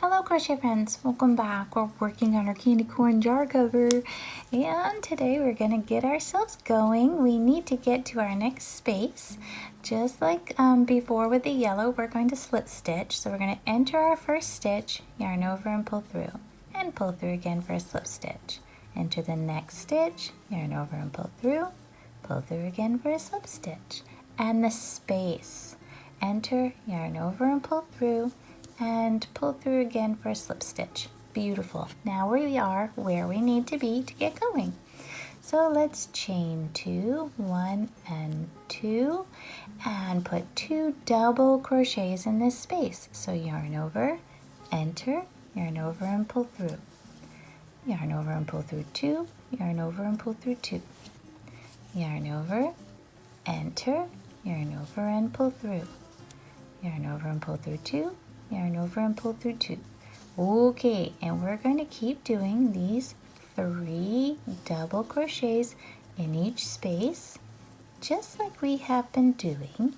Hello crochet friends, welcome back. We're working on our candy corn jar cover and today we're going to get ourselves going. We need to get to our next space. Just like before with the yellow, we're going to slip stitch. So we're going to enter our first stitch, yarn over and pull through again for a slip stitch. Enter the next stitch, yarn over and pull through again for a slip stitch. And the space, enter, yarn over and pull through again for a slip stitch. Beautiful. Now we are where we need to be to get going. So let's chain 2, 1 and 2, and put 2 double crochets in this space. So yarn over, enter, yarn over and pull through. Yarn over and pull through 2, yarn over and pull through 2. Yarn over, enter, yarn over and pull through. Yarn over and pull through 2, yarn over and pull through 2. Okay, and we're going to keep doing these 3 double crochets in each space, just like we have been doing.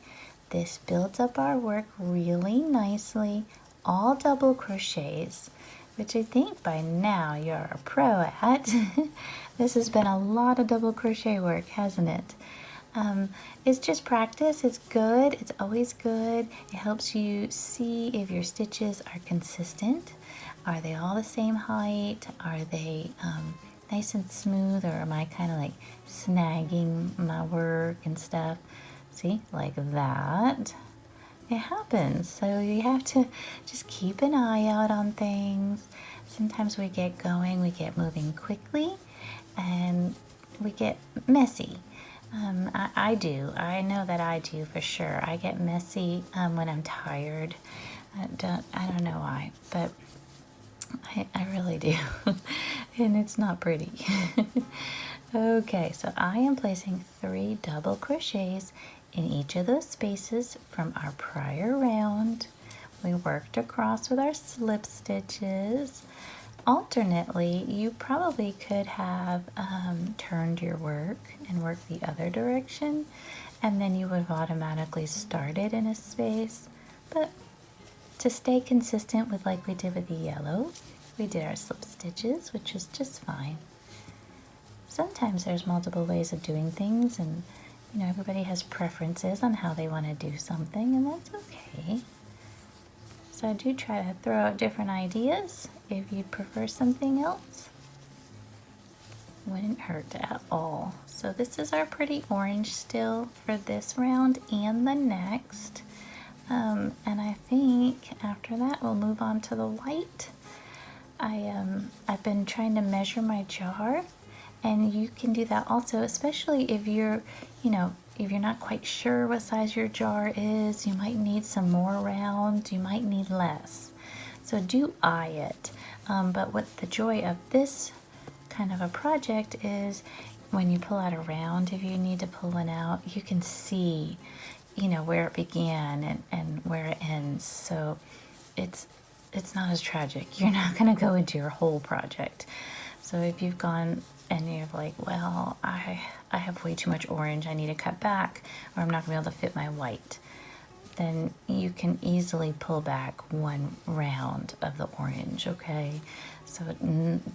This builds up our work really nicely, all double crochets, which I think by now you're a pro at. This has been a lot of double crochet work, hasn't it? It's just practice. It's good. It's always good. It helps you see if your stitches are consistent. Are they all the same height? Are they nice and smooth, or am I kind of like snagging my work and stuff? See, like that. It happens. So you have to just keep an eye out on things. Sometimes we get going, we get moving quickly, and we get messy. I do. I know that I do for sure. I get messy when I'm tired. I don't know why, but I really do. And it's not pretty. Okay, so I am placing 3 double crochets in each of those spaces from our prior round. We worked across with our slip stitches. Alternately, you probably could have turned your work and worked the other direction, and then you would have automatically started in a space. But to stay consistent with like we did with the yellow, we did our slip stitches, which was just fine. Sometimes there's multiple ways of doing things, and everybody has preferences on how they want to do something, and that's okay. So I do try to throw out different ideas if you prefer something else. Wouldn't hurt at all. So this is our pretty orange still for this round and the next. And I think after that we'll move on to the white. I've been trying to measure my jar, and you can do that also, especially if you're, if you're not quite sure what size your jar is. You might need some more round, you might need less. So do eye it. But what the joy of this kind of a project is, when you pull out a round, if you need to pull one out, you can see, where it began and where it ends. So it's not as tragic. You're not going to go into your whole project. So if you've gone and you're like, well, I have way too much orange, I need to cut back, or I'm not going to be able to fit my white, then you can easily pull back one round of the orange, okay? So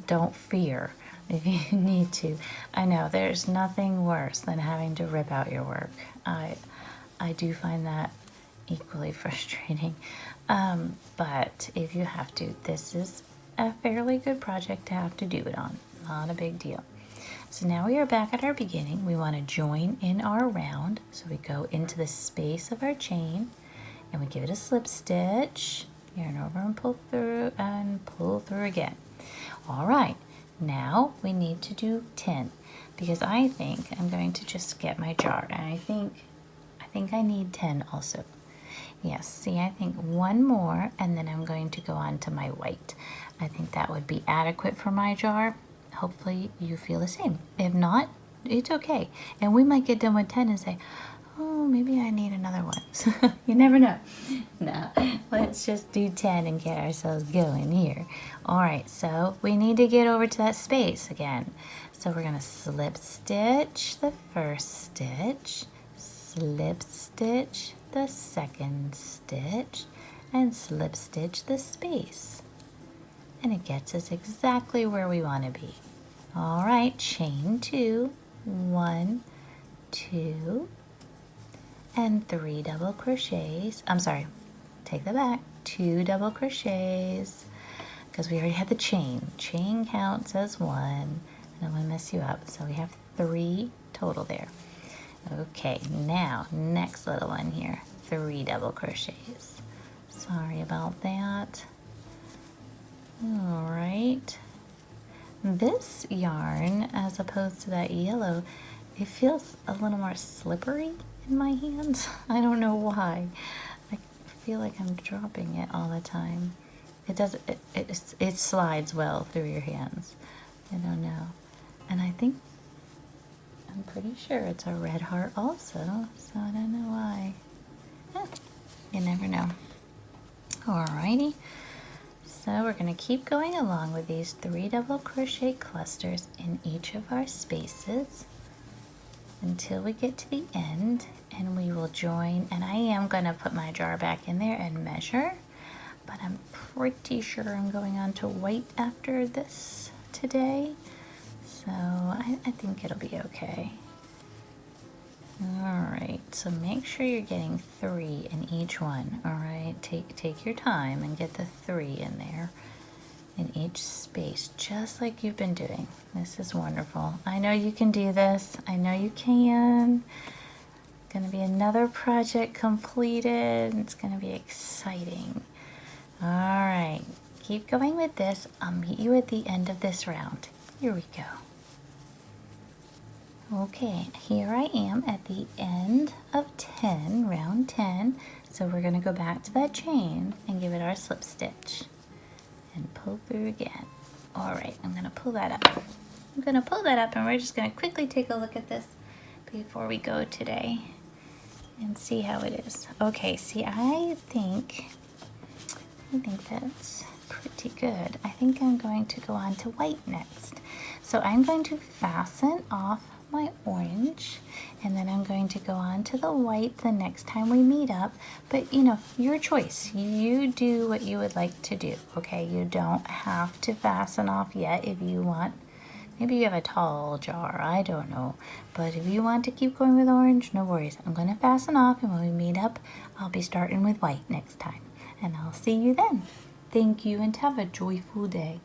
don't fear if you need to. I know there's nothing worse than having to rip out your work. I do find that equally frustrating. But if you have to, this is a fairly good project to have to do it on. Not a big deal. So now we are back at our beginning. We want to join in our round. So we go into the space of our chain and we give it a slip stitch, yarn over and pull through again. All right, now we need to do 10, because I think I'm going to just get my jar, and I think I need 10 also. Yes, see, I think one more, and then I'm going to go on to my white. I think that would be adequate for my jar. Hopefully you feel the same. If not, it's okay. And we might get done with 10 and say, oh, maybe I need another one. So you never know. No, let's just do 10 and get ourselves going here. All right, so we need to get over to that space again. So we're going to slip stitch the first stitch, slip stitch the second stitch, and slip stitch the space. and it gets us exactly where we want to be. All right, chain 2, 1, 2, and 3 double crochets. I'm sorry, take that back. 2 double crochets, because we already had the chain. Chain counts as 1, and I'm going to mess you up. So we have 3 total there. Okay, now next little one here, 3 double crochets. Sorry about that. All right. This yarn, as opposed to that yellow, it feels a little more slippery in my hands. I don't know why. I feel like I'm dropping it all the time. It slides well through your hands. I don't know. And I'm pretty sure it's a red heart also, so I don't know why. You never know. Alrighty. So we're going to keep going along with these 3 double crochet clusters in each of our spaces until we get to the end, and we will join. And I am going to put my jar back in there and measure, but I'm pretty sure I'm going on to white after this today, so I think it'll be okay. Alright, so make sure you're getting 3 in each one. Alright, take your time and get the 3 in there in each space, just like you've been doing. This is wonderful. I know you can do this. I know you can. Gonna be another project completed. It's gonna be exciting. Alright, keep going with this. I'll meet you at the end of this round. Here we go. Okay, here I am at the end of 10, round 10. So we're going to go back to that chain and give it our slip stitch and pull through again. All right, I'm going to pull that up. I'm going to pull that up, and we're just going to quickly take a look at this before we go today and see how it is. Okay, see, I think that's pretty good. I think I'm going to go on to white next. So I'm going to fasten off my orange, and then I'm going to go on to the white the next time we meet up. But you know, your choice. You do what you would like to do, okay? You don't have to fasten off yet if you want. Maybe you have a tall jar, I don't know. But if you want to keep going with orange, no worries. I'm going to fasten off, and when we meet up, I'll be starting with white next time. And I'll see you then. Thank you, and have a joyful day.